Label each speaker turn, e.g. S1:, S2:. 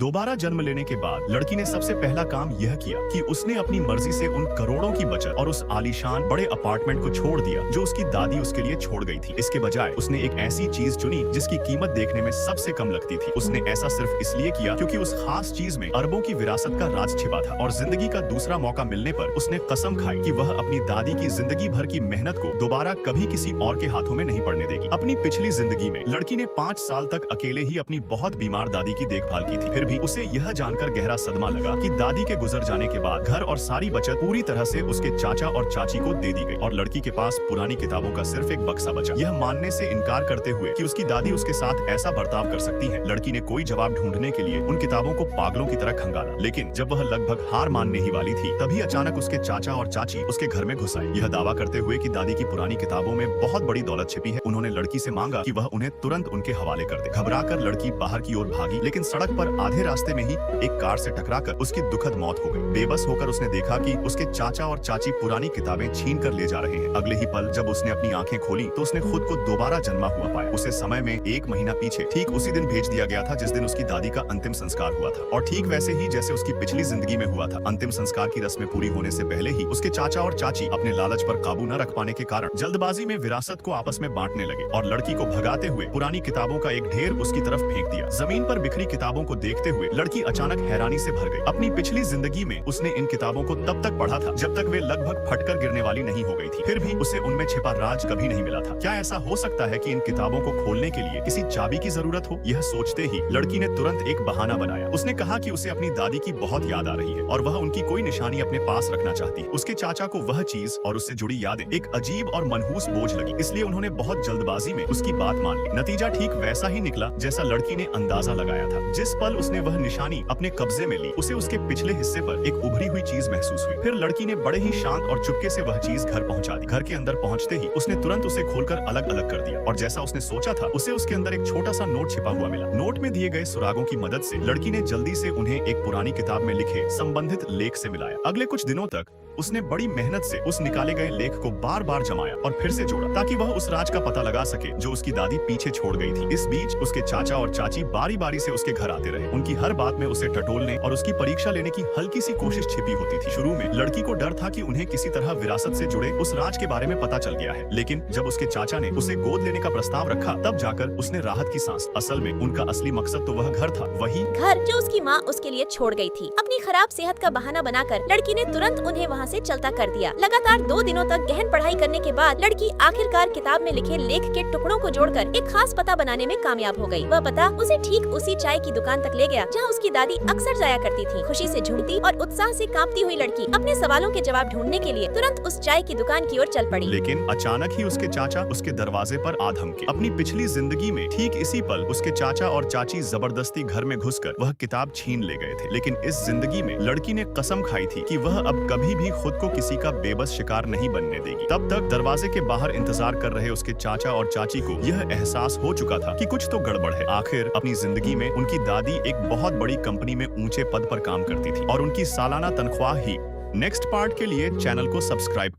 S1: दोबारा जन्म लेने के बाद लड़की ने सबसे पहला काम यह किया कि उसने अपनी मर्जी से उन करोड़ों की बचत और उस आलीशान बड़े अपार्टमेंट को छोड़ दिया जो उसकी दादी उसके लिए छोड़ गई थी। इसके बजाय उसने एक ऐसी चीज चुनी जिसकी कीमत देखने में सबसे कम लगती थी। उसने ऐसा सिर्फ इसलिए किया क्योंकि उस खास चीज में अरबों की विरासत का राज छिपा था और जिंदगी का दूसरा मौका मिलने पर उसने कसम खाई कि वह अपनी दादी की जिंदगी भर की मेहनत को दोबारा कभी किसी और के हाथों में नहीं पड़ने देगी। अपनी पिछली जिंदगी में लड़की ने 5 साल तक अकेले ही अपनी बहुत बीमार दादी की देखभाल की थी। फिर भी उसे यह जानकर गहरा सदमा लगा कि दादी के गुजर जाने के बाद घर और सारी बचत पूरी तरह से उसके चाचा और चाची को दे दी गई और लड़की के पास पुरानी किताबों का सिर्फ एक बक्सा बचा। यह मानने से इनकार करते हुए कि उसकी दादी उसके साथ ऐसा बर्ताव कर सकती है, लड़की ने कोई जवाब ढूंढने के लिए उन किताबों को पागलों की तरह खंगाला। लेकिन जब वह लगभग हार मानने ही वाली थी, तभी अचानक उसके चाचा और चाची उसके घर में घुस आए, यह दावा करते हुए कि दादी की पुरानी किताबों में बहुत बड़ी दौलत छिपी है। उन्होंने लड़की से मांगा कि वह उन्हें तुरंत उनके हवाले कर दे। घबराकर लड़की बाहर की ओर भागी, लेकिन सड़क पर आधे रास्ते में ही एक कार से टकराकर उसकी दुखद मौत हो गई। बेबस होकर उसने देखा कि उसके चाचा और चाची पुरानी किताबें छीन कर ले जा रहे हैं। अगले ही पल जब उसने अपनी आंखें खोली तो उसने खुद को दोबारा जन्मा हुआ पाया। उसे समय में 1 महीना पीछे ठीक उसी दिन भेज दिया गया था जिस दिन उसकी दादी का अंतिम संस्कार हुआ था, और ठीक वैसे ही जैसे उसकी पिछली जिंदगी में हुआ था। अंतिम संस्कार की रस्में पूरी होने से पहले ही उसके चाचा और चाची अपने लालच पर काबू न रख पाने के कारण जल्दबाजी में विरासत को आपस में बांटने लगे और लड़की को भगाते हुए पुरानी किताबों का एक ढेर उसकी तरफ फेंक दिया। जमीन पर बिखरी किताबों को देखते हुए लड़की अचानक हैरानी से भर गई। अपनी पिछली जिंदगी में उसने इन किताबों को तब तक पढ़ा था जब तक वे लगभग फटकर गिरने वाली नहीं हो गई थी। फिर भी उसे उनमें छिपा राज कभी नहीं मिला था। क्या ऐसा हो सकता है कि इन किताबों को खोलने के लिए किसी चाबी की जरूरत हो? यह सोचते ही लड़की ने तुरंत एक बहाना बनाया। उसने कहा कि उसे अपनी दादी की बहुत याद आ रही है और वह उनकी कोई निशानी अपने पास रखना चाहती है। उसके चाचा को वह चीज और उससे जुड़ी यादें एक अजीब और मनहूस बोझ लगी, इसलिए उन्होंने बहुत जल्दबाजी में उसकी बात मान ली। नतीजा ठीक वैसा ही निकला जैसा लड़की ने अंदाजा लगाया था। जिस पल उसने वह निशानी अपने कब्जे में ली, उसे उसके पिछले हिस्से पर एक उभरी हुई चीज महसूस हुई। फिर लड़की ने बड़े ही शांत और चुपके से वह चीज घर पहुंचा दी। घर के अंदर पहुंचते ही उसने तुरंत उसे खोलकर अलग अलग कर दिया और जैसा उसने सोचा था, उसे उसके अंदर एक छोटा सा नोट छिपा हुआ मिला। नोट में दिए गए सुरागों की मदद से लड़की ने जल्दी से उन्हें एक पुरानी किताब में लिखे संबंधित लेख से मिलाया। अगले कुछ दिनों तक उसने बड़ी मेहनत से उस निकाले गए लेख को बार बार जमाया और फिर से जोड़ा ताकि वह उस राज का पता लगा सके जो उसकी दादी पीछे छोड़ गई थी। इस बीच उसके चाचा और चाची बारी बारी से उसके घर आते रहे। उनकी हर बात में उसे टटोलने और उसकी परीक्षा लेने की हल्की सी कोशिश छिपी होती थी। शुरू में लड़की को डर था कि उन्हें किसी तरह विरासत से जुड़े उस राज के बारे में पता चल गया है, लेकिन जब उसके चाचा ने उसे गोद लेने का प्रस्ताव रखा, तब जाकर उसने राहत की सांस। असल में उनका असली मकसद तो वह घर था, वही
S2: घर जो उसकी माँ उसके लिए छोड़ गई थी। अपनी खराब सेहत का बहाना बनाकर लड़की ने तुरंत उन्हें वहाँ से चलता कर दिया। लगातार 2 दिनों तक गहन पढ़ाई करने के बाद लड़की आखिरकार किताब में लिखे लेख के टुकड़ों को जोड़कर एक खास पता बनाने में कामयाब हो गई। वह पता उसे ठीक उसी चाय की दुकान तक ले गया जहाँ उसकी दादी अक्सर जाया करती थी। खुशी से झूमती और उत्साह से कांपती हुई लड़की अपने सवालों के जवाब ढूंढने के लिए तुरंत उस चाय की दुकान की ओर चल पड़ी।
S1: लेकिन अचानक ही उसके चाचा उसके दरवाजे पर आ धमके। अपनी पिछली जिंदगी में ठीक इसी पल उसके चाचा और चाची जबरदस्ती घर में घुसकर वह किताब छीन ले गए थे। लेकिन इस जिंदगी में लड़की ने कसम खाई थी कि वह अब कभी भी खुद को किसी का बेबस शिकार नहीं बनने देगी। तब तक दरवाजे के बाहर इंतजार कर रहे उसके चाचा और चाची को यह एहसास हो चुका था कि कुछ तो गड़बड़ है। आखिर अपनी जिंदगी में उनकी दादी एक बहुत बड़ी कंपनी में ऊंचे पद पर काम करती थी और उनकी सालाना तनख्वाह ही। नेक्स्ट पार्ट के लिए चैनल को सब्सक्राइब